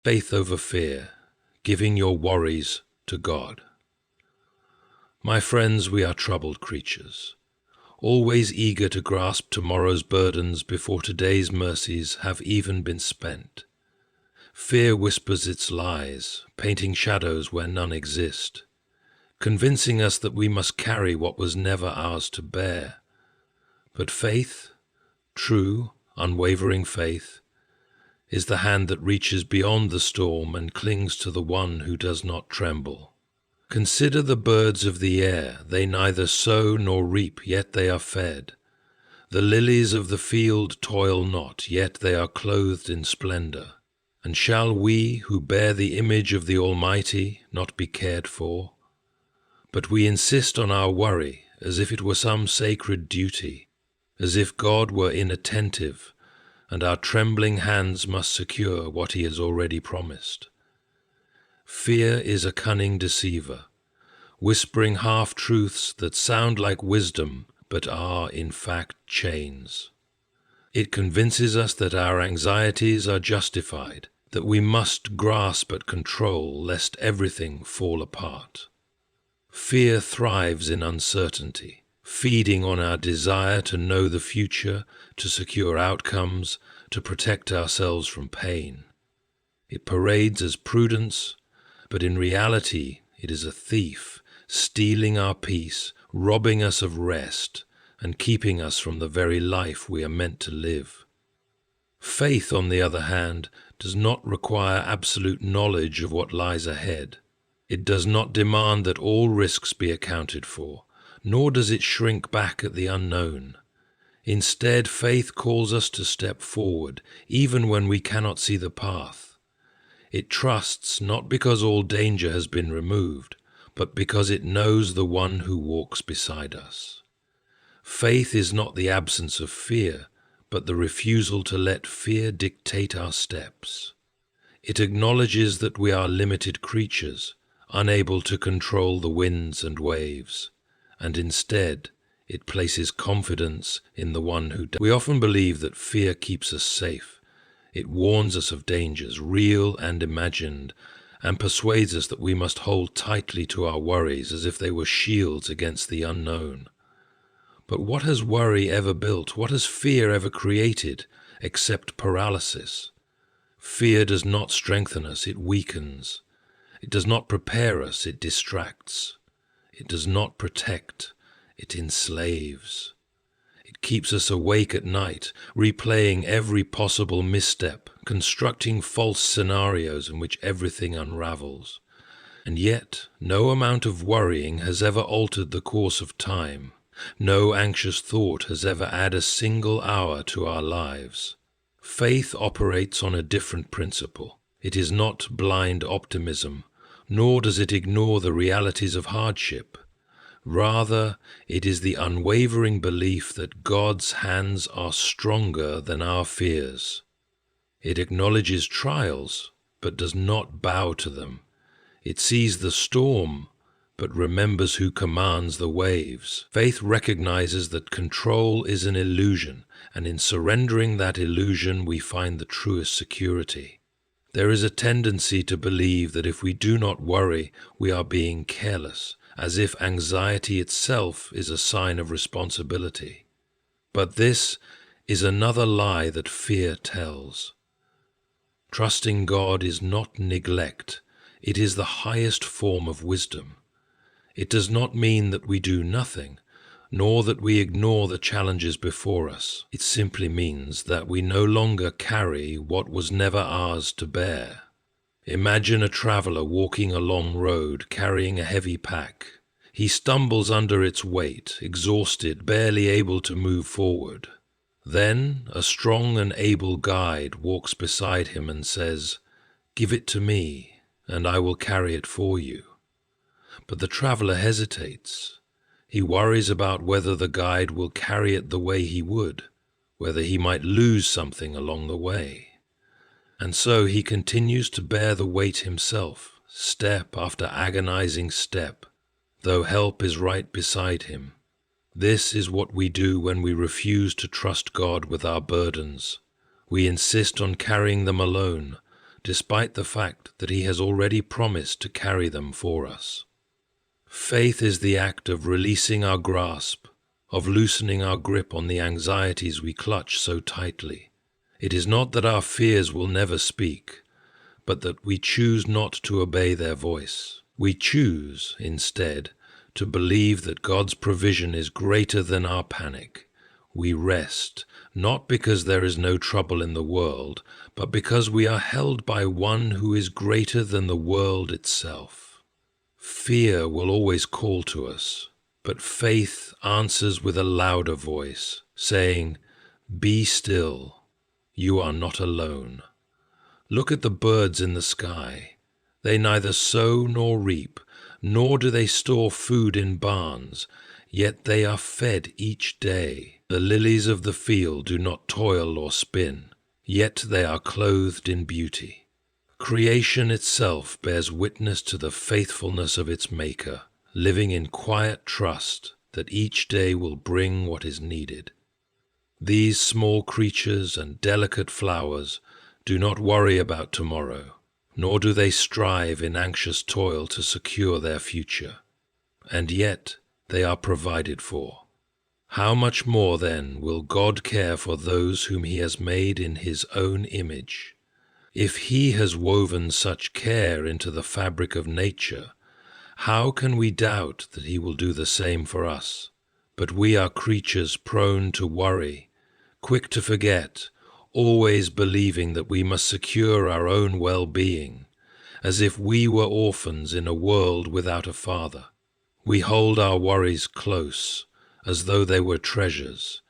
Faith over fear, giving your worries to God. My friends, we are troubled creatures, always eager to grasp tomorrow's burdens before today's mercies have even been spent. Fear whispers its lies, painting shadows where none exist, convincing us that we must carry what was never ours to bear. But faith, true, unwavering faith, is the hand that reaches beyond the storm and clings to the one who does not tremble. Consider the birds of the air, they neither sow nor reap, yet they are fed. The lilies of the field toil not, yet they are clothed in splendor. And shall we, who bear the image of the Almighty, not be cared for? But we insist on our worry as if it were some sacred duty, as if God were inattentive, and our trembling hands must secure what he has already promised. Fear is a cunning deceiver, whispering half-truths that sound like wisdom but are in fact chains. It convinces us that our anxieties are justified, that we must grasp at control lest everything fall apart. Fear thrives in uncertainty, feeding on our desire to know the future, to secure outcomes, to protect ourselves from pain. It parades as prudence, but in reality it is a thief, stealing our peace, robbing us of rest, and keeping us from the very life we are meant to live. Faith, on the other hand, does not require absolute knowledge of what lies ahead. It does not demand that all risks be accounted for, nor does it shrink back at the unknown. Instead, faith calls us to step forward, even when we cannot see the path. It trusts not because all danger has been removed, but because it knows the one who walks beside us. Faith is not the absence of fear, but the refusal to let fear dictate our steps. It acknowledges that we are limited creatures, unable to control the winds and waves, and instead it places confidence in the one who does. We often believe that fear keeps us safe. It warns us of dangers, real and imagined, and persuades us that we must hold tightly to our worries as if they were shields against the unknown. But what has worry ever built? What has fear ever created, except paralysis? Fear does not strengthen us, it weakens. It does not prepare us, it distracts. It does not protect, it enslaves. It keeps us awake at night, replaying every possible misstep, constructing false scenarios in which everything unravels. And yet, no amount of worrying has ever altered the course of time. No anxious thought has ever added a single hour to our lives. Faith operates on a different principle. It is not blind optimism, nor does it ignore the realities of hardship. Rather, it is the unwavering belief that God's hands are stronger than our fears. It acknowledges trials, but does not bow to them. It sees the storm, but remembers who commands the waves. Faith recognizes that control is an illusion, and in surrendering that illusion we find the truest security. There is a tendency to believe that if we do not worry, we are being careless, as if anxiety itself is a sign of responsibility. But this is another lie that fear tells. Trusting God is not neglect, it is the highest form of wisdom. It does not mean that we do nothing, nor that we ignore the challenges before us. It simply means that we no longer carry what was never ours to bear. Imagine a traveler walking a long road, carrying a heavy pack. He stumbles under its weight, exhausted, barely able to move forward. Then a strong and able guide walks beside him and says, "Give it to me, and I will carry it for you." But the traveler hesitates. He worries about whether the guide will carry it the way he would, whether he might lose something along the way. And so he continues to bear the weight himself, step after agonizing step, though help is right beside him. This is what we do when we refuse to trust God with our burdens. We insist on carrying them alone, despite the fact that He has already promised to carry them for us. Faith is the act of releasing our grasp, of loosening our grip on the anxieties we clutch so tightly. It is not that our fears will never speak, but that we choose not to obey their voice. We choose, instead, to believe that God's provision is greater than our panic. We rest, not because there is no trouble in the world, but because we are held by one who is greater than the world itself. Fear will always call to us, but faith answers with a louder voice, saying, "Be still, you are not alone." Look at the birds in the sky. They neither sow nor reap, nor do they store food in barns, yet they are fed each day. The lilies of the field do not toil or spin, yet they are clothed in beauty. Creation itself bears witness to the faithfulness of its Maker, living in quiet trust that each day will bring what is needed. These small creatures and delicate flowers do not worry about tomorrow, nor do they strive in anxious toil to secure their future. And yet they are provided for. How much more, then, will God care for those whom He has made in His own image? If He has woven such care into the fabric of nature, how can we doubt that He will do the same for us? But we are creatures prone to worry, quick to forget, always believing that we must secure our own well-being, as if we were orphans in a world without a father. We hold our worries close, as though they were treasures,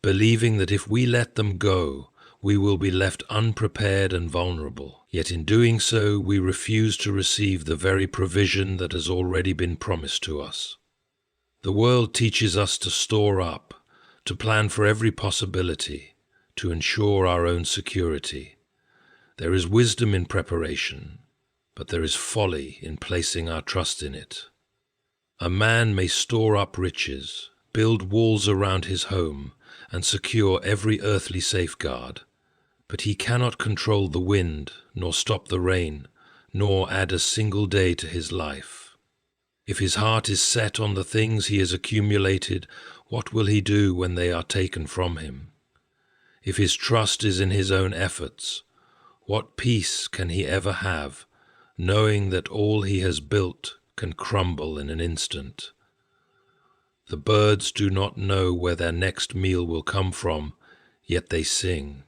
believing that if we let them go, we will be left unprepared and vulnerable. Yet in doing so, we refuse to receive the very provision that has already been promised to us. The world teaches us to store up, to plan for every possibility, to ensure our own security. There is wisdom in preparation, but there is folly in placing our trust in it. A man may store up riches, build walls around his home, and secure every earthly safeguard, but he cannot control the wind, nor stop the rain, nor add a single day to his life. If his heart is set on the things he has accumulated, what will he do when they are taken from him? If his trust is in his own efforts, what peace can he ever have, knowing that all he has built can crumble in an instant? The birds do not know where their next meal will come from, yet they sing.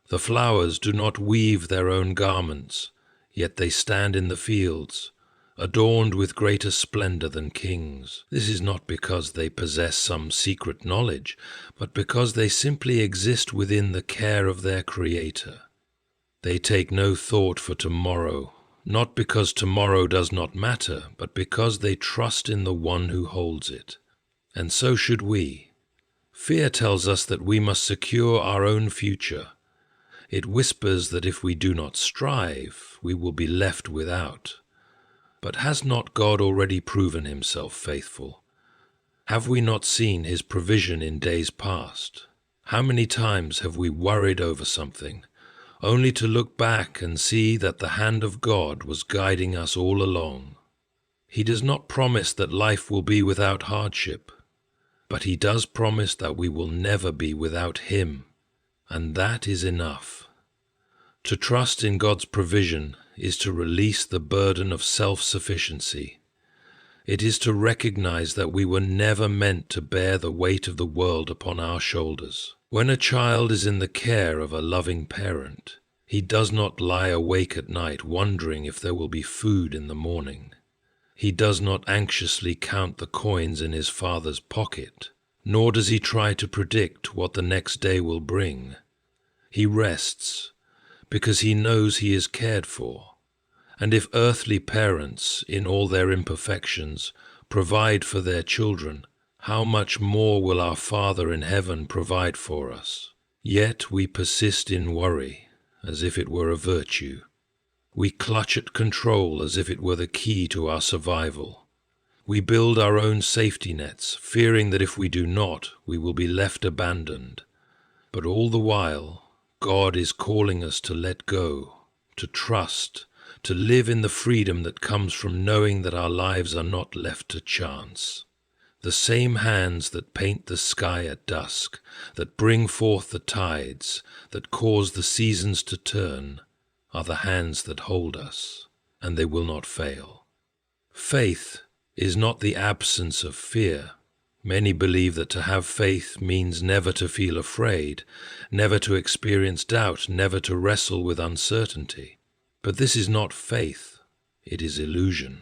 The flowers do not weave their own garments, yet they stand in the fields, adorned with greater splendor than kings. This is not because they possess some secret knowledge, but because they simply exist within the care of their Creator. They take no thought for tomorrow, not because tomorrow does not matter, but because they trust in the one who holds it. And so should we. Fear tells us that we must secure our own future. It whispers that if we do not strive, we will be left without. But has not God already proven Himself faithful? Have we not seen His provision in days past? How many times have we worried over something, only to look back and see that the hand of God was guiding us all along? He does not promise that life will be without hardship, but He does promise that we will never be without Him, and that is enough. To trust in God's provision is to release the burden of self-sufficiency. It is to recognize that we were never meant to bear the weight of the world upon our shoulders. When a child is in the care of a loving parent, he does not lie awake at night wondering if there will be food in the morning. He does not anxiously count the coins in his father's pocket, nor does he try to predict what the next day will bring. He rests, because he knows he is cared for. And if earthly parents, in all their imperfections, provide for their children, how much more will our Father in heaven provide for us? Yet we persist in worry, as if it were a virtue. We clutch at control as if it were the key to our survival. We build our own safety nets, fearing that if we do not, we will be left abandoned. But all the while, God is calling us to let go, to trust, to live in the freedom that comes from knowing that our lives are not left to chance. The same hands that paint the sky at dusk, that bring forth the tides, that cause the seasons to turn, are the hands that hold us, and they will not fail. Faith is not the absence of fear. Many believe that to have faith means never to feel afraid, never to experience doubt, never to wrestle with uncertainty. But this is not faith, it is illusion.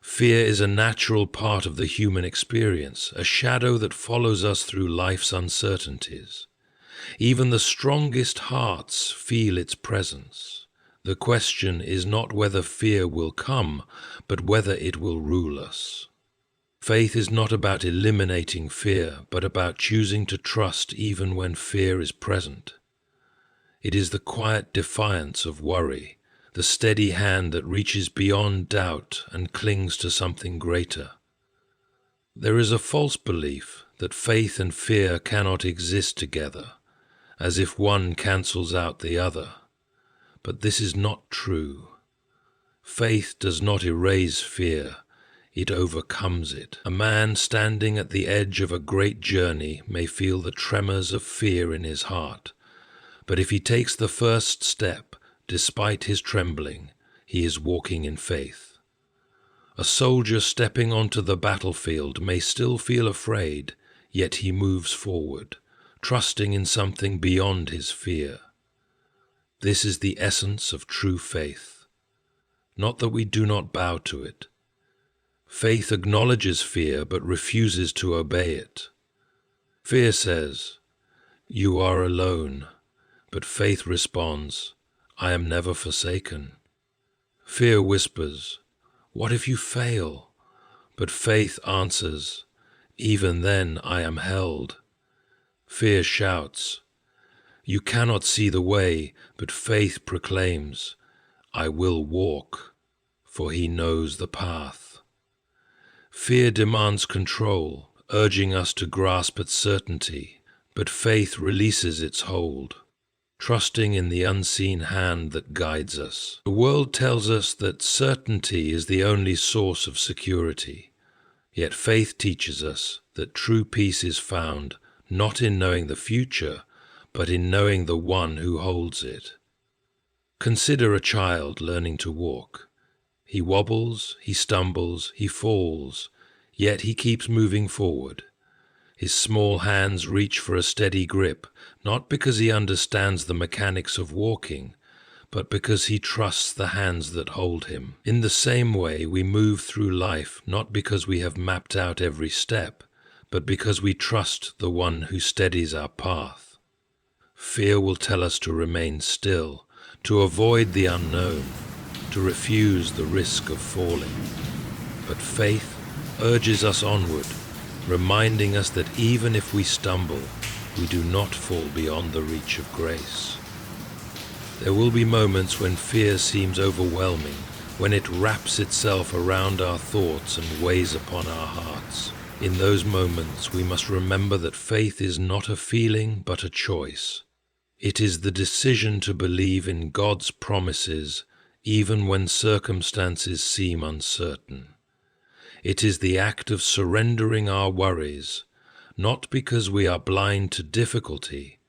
Fear is a natural part of the human experience, a shadow that follows us through life's uncertainties. Even the strongest hearts feel its presence. The question is not whether fear will come, but whether it will rule us. Faith is not about eliminating fear, but about choosing to trust even when fear is present. It is the quiet defiance of worry, the steady hand that reaches beyond doubt and clings to something greater. There is a false belief that faith and fear cannot exist together, as if one cancels out the other. But this is not true. Faith does not erase fear, it overcomes it. A man standing at the edge of a great journey may feel the tremors of fear in his heart, but if he takes the first step, despite his trembling, he is walking in faith. A soldier stepping onto the battlefield may still feel afraid, yet he moves forward, trusting in something beyond his fear. This is the essence of true faith. Not that we do not bow to it. Faith acknowledges fear but refuses to obey it. Fear says, "You are alone," but faith responds, "I am never forsaken." Fear whispers, "What if you fail?" But faith answers, "Even then I am held." Fear shouts, "You cannot see the way," but faith proclaims, "I will walk," for he knows the path. Fear demands control, urging us to grasp at certainty, but faith releases its hold, trusting in the unseen hand that guides us. The world tells us that certainty is the only source of security, yet faith teaches us that true peace is found not in knowing the future, but in knowing the one who holds it. Consider a child learning to walk. He wobbles, he stumbles, he falls, yet he keeps moving forward. His small hands reach for a steady grip, not because he understands the mechanics of walking, but because he trusts the hands that hold him. In the same way, we move through life not because we have mapped out every step, but because we trust the one who steadies our path. Fear will tell us to remain still, to avoid the unknown, to refuse the risk of falling. But faith urges us onward, reminding us that even if we stumble, we do not fall beyond the reach of grace. There will be moments when fear seems overwhelming, when it wraps itself around our thoughts and weighs upon our hearts. In those moments, we must remember that faith is not a feeling but a choice. It is the decision to believe in God's promises even when circumstances seem uncertain. It is the act of surrendering our worries, not because we are blind to difficulty,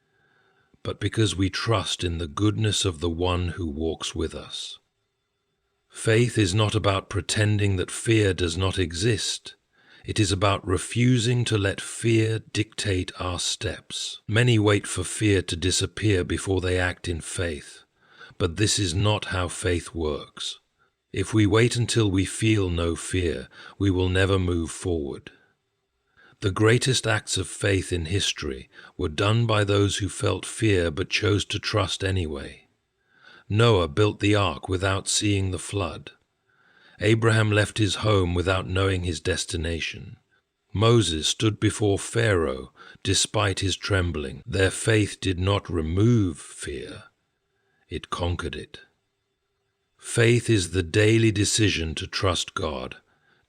but because we trust in the goodness of the one who walks with us. Faith is not about pretending that fear does not exist. It is about refusing to let fear dictate our steps. Many wait for fear to disappear before they act in faith, but this is not how faith works. If we wait until we feel no fear, we will never move forward. The greatest acts of faith in history were done by those who felt fear but chose to trust anyway. Noah built the ark without seeing the flood. Abraham left his home without knowing his destination. Moses stood before Pharaoh despite his trembling. Their faith did not remove fear, it conquered it. Faith is the daily decision to trust God,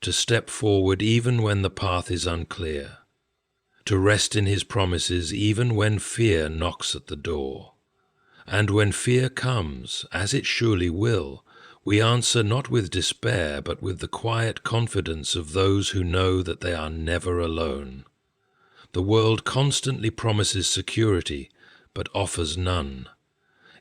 to step forward even when the path is unclear, to rest in His promises even when fear knocks at the door. And when fear comes, as it surely will, we answer not with despair, but with the quiet confidence of those who know that they are never alone. The world constantly promises security, but offers none.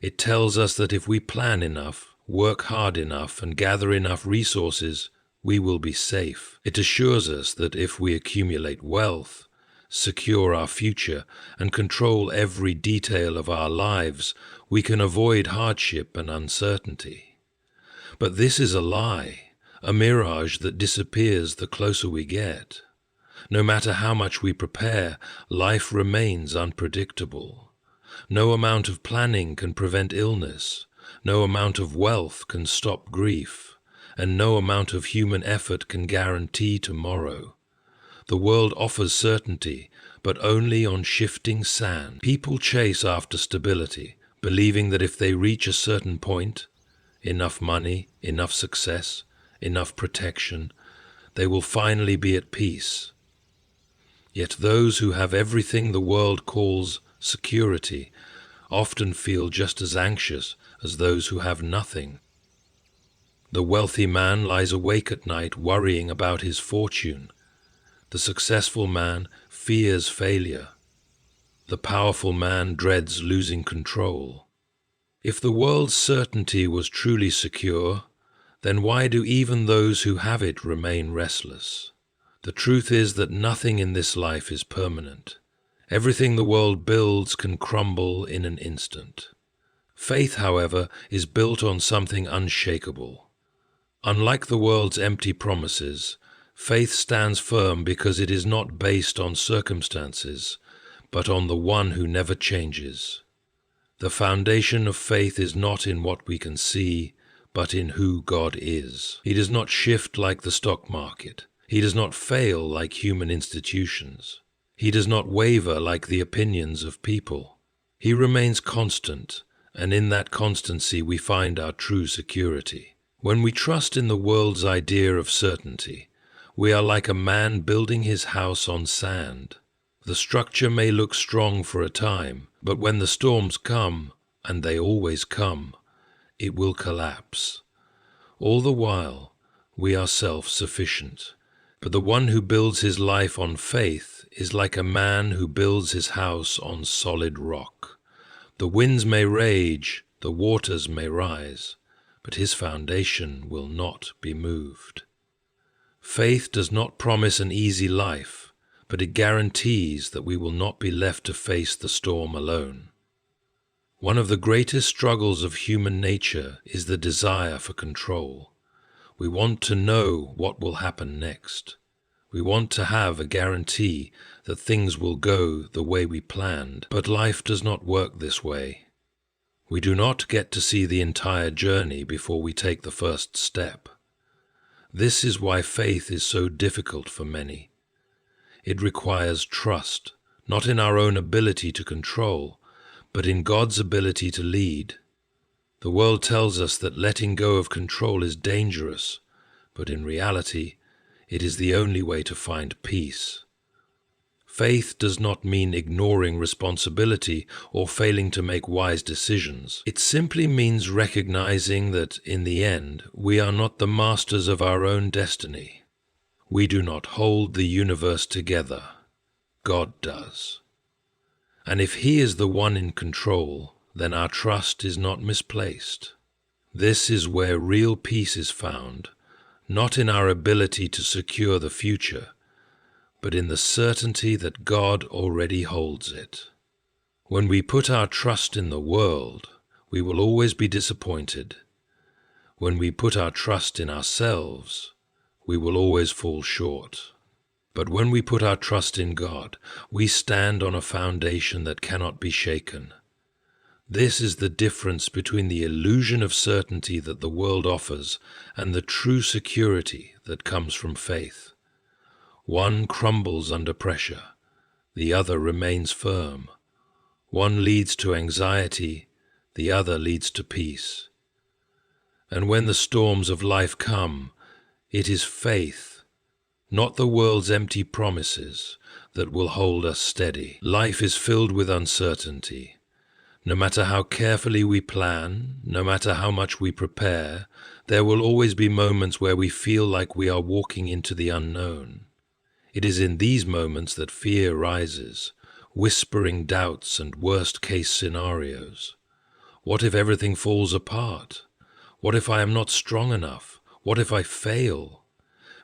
It tells us that if we plan enough, work hard enough, and gather enough resources, we will be safe. It assures us that if we accumulate wealth, secure our future, and control every detail of our lives, we can avoid hardship and uncertainty. But this is a lie, a mirage that disappears the closer we get. No matter how much we prepare, life remains unpredictable. No amount of planning can prevent illness. No amount of wealth can stop grief. And no amount of human effort can guarantee tomorrow. The world offers certainty, but only on shifting sand. People chase after stability, believing that if they reach a certain point, enough money, enough success, enough protection, they will finally be at peace. Yet those who have everything the world calls security often feel just as anxious as those who have nothing. The wealthy man lies awake at night worrying about his fortune. The successful man fears failure. The powerful man dreads losing control. If the world's certainty was truly secure, then why do even those who have it remain restless? The truth is that nothing in this life is permanent. Everything the world builds can crumble in an instant. Faith, however, is built on something unshakable. Unlike the world's empty promises, faith stands firm because it is not based on circumstances, but on the one who never changes. The foundation of faith is not in what we can see, but in who God is. He does not shift like the stock market. He does not fail like human institutions. He does not waver like the opinions of people. He remains constant, and in that constancy we find our true security. When we trust in the world's idea of certainty, we are like a man building his house on sand. The structure may look strong for a time, but when the storms come, and they always come, it will collapse. All the while, we are self-sufficient. But the one who builds his life on faith is like a man who builds his house on solid rock. The winds may rage, the waters may rise, but his foundation will not be moved. Faith does not promise an easy life, but it guarantees that we will not be left to face the storm alone. One of the greatest struggles of human nature is the desire for control. We want to know what will happen next. We want to have a guarantee that things will go the way we planned, but life does not work this way. We do not get to see the entire journey before we take the first step. This is why faith is so difficult for many. It requires trust, not in our own ability to control, but in God's ability to lead. The world tells us that letting go of control is dangerous, but in reality, it is the only way to find peace. Faith does not mean ignoring responsibility or failing to make wise decisions. It simply means recognizing that, in the end, we are not the masters of our own destiny. We do not hold the universe together. God does. And if He is the one in control, then our trust is not misplaced. This is where real peace is found, not in our ability to secure the future, but in the certainty that God already holds it. When we put our trust in the world, we will always be disappointed. When we put our trust in ourselves, we will always fall short. But when we put our trust in God, we stand on a foundation that cannot be shaken. This is the difference between the illusion of certainty that the world offers and the true security that comes from faith. One crumbles under pressure, the other remains firm. One leads to anxiety, the other leads to peace. And when the storms of life come, it is faith, not the world's empty promises, that will hold us steady. Life is filled with uncertainty. No matter how carefully we plan, no matter how much we prepare, there will always be moments where we feel like we are walking into the unknown. It is in these moments that fear rises, whispering doubts and worst-case scenarios. What if everything falls apart? What if I am not strong enough? What if I fail?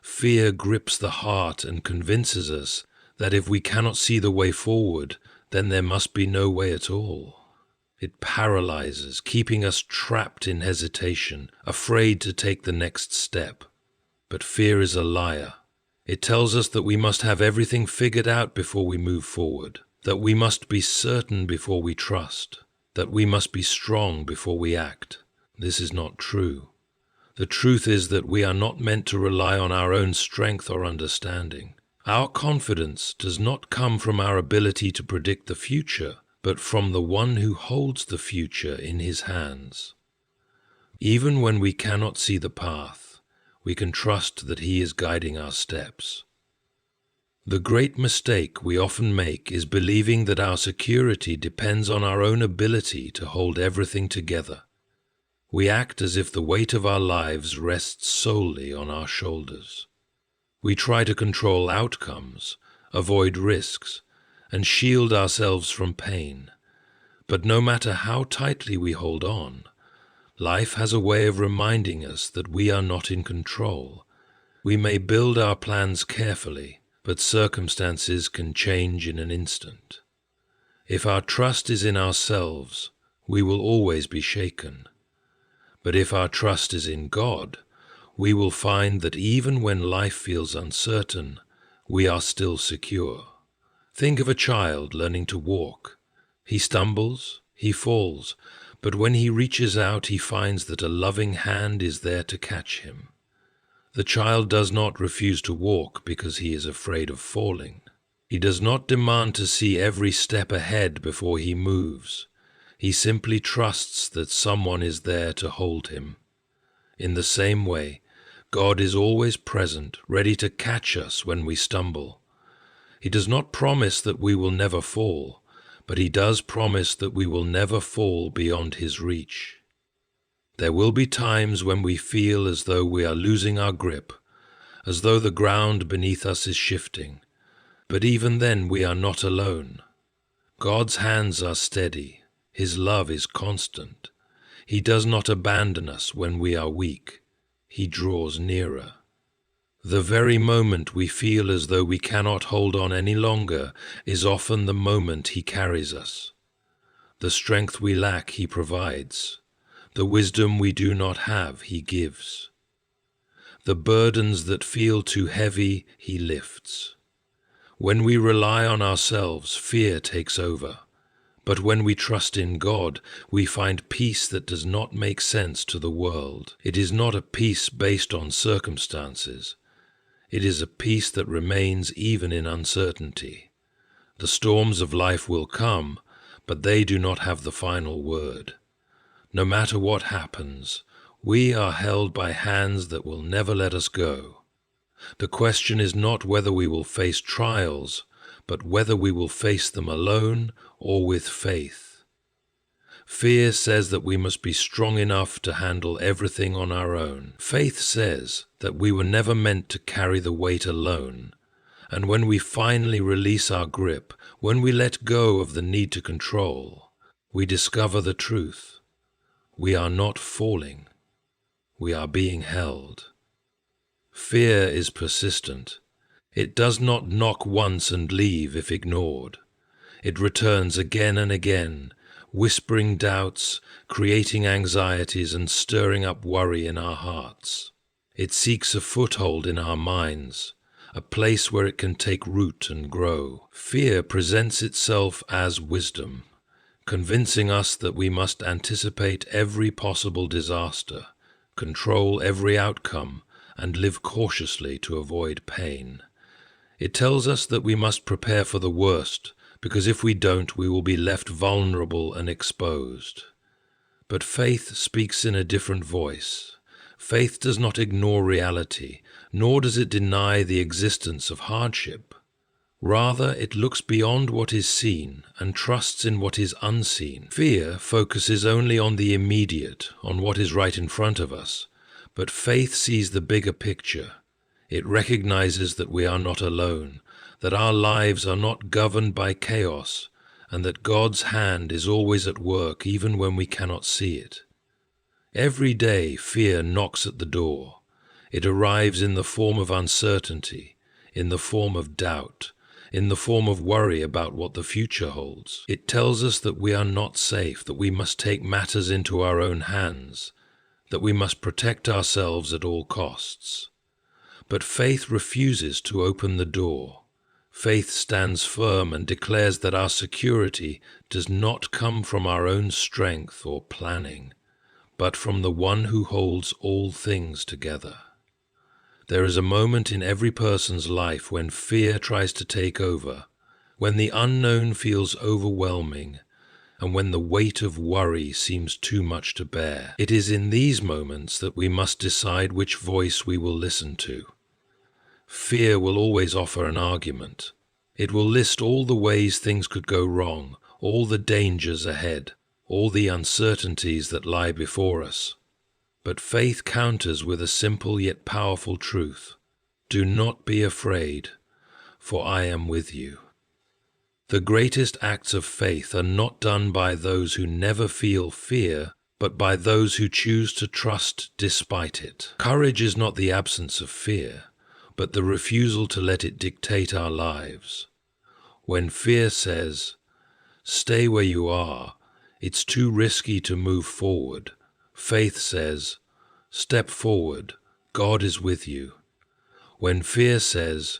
Fear grips the heart and convinces us that if we cannot see the way forward, then there must be no way at all. It paralyzes, keeping us trapped in hesitation, afraid to take the next step. But fear is a liar. It tells us that we must have everything figured out before we move forward, that we must be certain before we trust, that we must be strong before we act. This is not true. The truth is that we are not meant to rely on our own strength or understanding. Our confidence does not come from our ability to predict the future, but from the one who holds the future in his hands. Even when we cannot see the path, we can trust that he is guiding our steps. The great mistake we often make is believing that our security depends on our own ability to hold everything together. We act as if the weight of our lives rests solely on our shoulders. We try to control outcomes, avoid risks, and shield ourselves from pain. But no matter how tightly we hold on, life has a way of reminding us that we are not in control. We may build our plans carefully, but circumstances can change in an instant. If our trust is in ourselves, we will always be shaken. But if our trust is in God, we will find that even when life feels uncertain, we are still secure. Think of a child learning to walk. He stumbles, he falls, but when he reaches out, he finds that a loving hand is there to catch him. The child does not refuse to walk because he is afraid of falling. He does not demand to see every step ahead before he moves. He simply trusts that someone is there to hold him. In the same way, God is always present, ready to catch us when we stumble. He does not promise that we will never fall, but he does promise that we will never fall beyond his reach. There will be times when we feel as though we are losing our grip, as though the ground beneath us is shifting, but even then we are not alone. God's hands are steady, his love is constant. He does not abandon us when we are weak, he draws nearer. The very moment we feel as though we cannot hold on any longer is often the moment he carries us. The strength we lack he provides. The wisdom we do not have he gives. The burdens that feel too heavy he lifts. When we rely on ourselves, fear takes over. But when we trust in God, we find peace that does not make sense to the world. It is not a peace based on circumstances. It is a peace that remains even in uncertainty. The storms of life will come, but they do not have the final word. No matter what happens, we are held by hands that will never let us go. The question is not whether we will face trials, but whether we will face them alone or with faith. Fear says that we must be strong enough to handle everything on our own. Faith says that we were never meant to carry the weight alone. And when we finally release our grip, when we let go of the need to control, we discover the truth. We are not falling. We are being held. Fear is persistent. It does not knock once and leave if ignored. It returns again and again, whispering doubts, creating anxieties and stirring up worry in our hearts. It seeks a foothold in our minds, a place where it can take root and grow. Fear presents itself as wisdom, convincing us that we must anticipate every possible disaster, control every outcome, and live cautiously to avoid pain. It tells us that we must prepare for the worst, because if we don't, we will be left vulnerable and exposed. But faith speaks in a different voice. Faith does not ignore reality, nor does it deny the existence of hardship. Rather, it looks beyond what is seen and trusts in what is unseen. Fear focuses only on the immediate, on what is right in front of us, but faith sees the bigger picture. It recognizes that we are not alone, that our lives are not governed by chaos, and that God's hand is always at work even when we cannot see it. Every day fear knocks at the door. It arrives in the form of uncertainty, in the form of doubt, in the form of worry about what the future holds. It tells us that we are not safe, that we must take matters into our own hands, that we must protect ourselves at all costs. But faith refuses to open the door. Faith stands firm and declares that our security does not come from our own strength or planning, but from the one who holds all things together. There is a moment in every person's life when fear tries to take over, when the unknown feels overwhelming, and when the weight of worry seems too much to bear. It is in these moments that we must decide which voice we will listen to. Fear will always offer an argument. It will list all the ways things could go wrong, all the dangers ahead, all the uncertainties that lie before us. But faith counters with a simple yet powerful truth. Do not be afraid, for I am with you. The greatest acts of faith are not done by those who never feel fear, but by those who choose to trust despite it. Courage is not the absence of fear, but the refusal to let it dictate our lives. When fear says, "Stay where you are, it's too risky to move forward," faith says, "Step forward, God is with you." When fear says,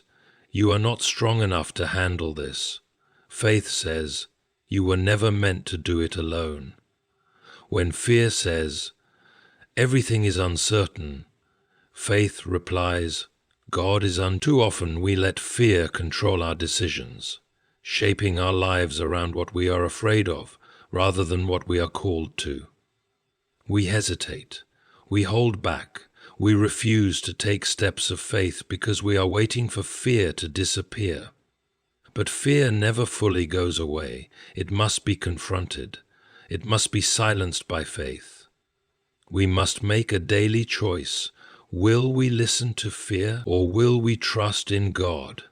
"You are not strong enough to handle this," faith says, "You were never meant to do it alone." When fear says, "Everything is uncertain," faith replies, "God is un." Too often we let fear control our decisions, shaping our lives around what we are afraid of rather than what we are called to. We hesitate, we hold back, we refuse to take steps of faith because we are waiting for fear to disappear. But fear never fully goes away. It must be confronted. It must be silenced by faith. We must make a daily choice. Will we listen to fear, or will we trust in God?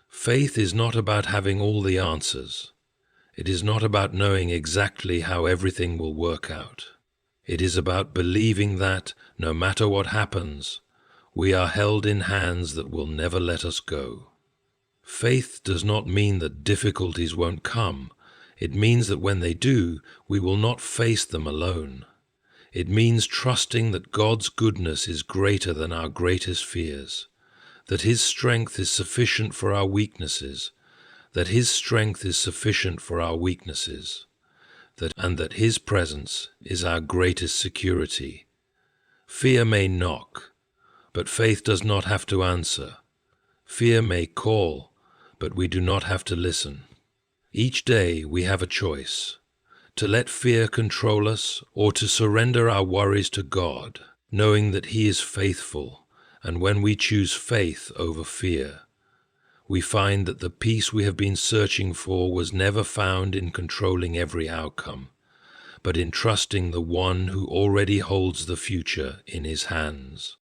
Faith is not about having all the answers. It is not about knowing exactly how everything will work out. It is about believing that, no matter what happens, we are held in hands that will never let us go. Faith does not mean that difficulties won't come. It means that when they do, we will not face them alone. It means trusting that God's goodness is greater than our greatest fears, that His strength is sufficient for our weaknesses, that His strength is sufficient for our weaknesses, and that His presence is our greatest security. Fear may knock, but faith does not have to answer. Fear may call, but we do not have to listen. Each day we have a choice: to let fear control us, or to surrender our worries to God, knowing that He is faithful, and when we choose faith over fear, we find that the peace we have been searching for was never found in controlling every outcome, but in trusting the one who already holds the future in His hands.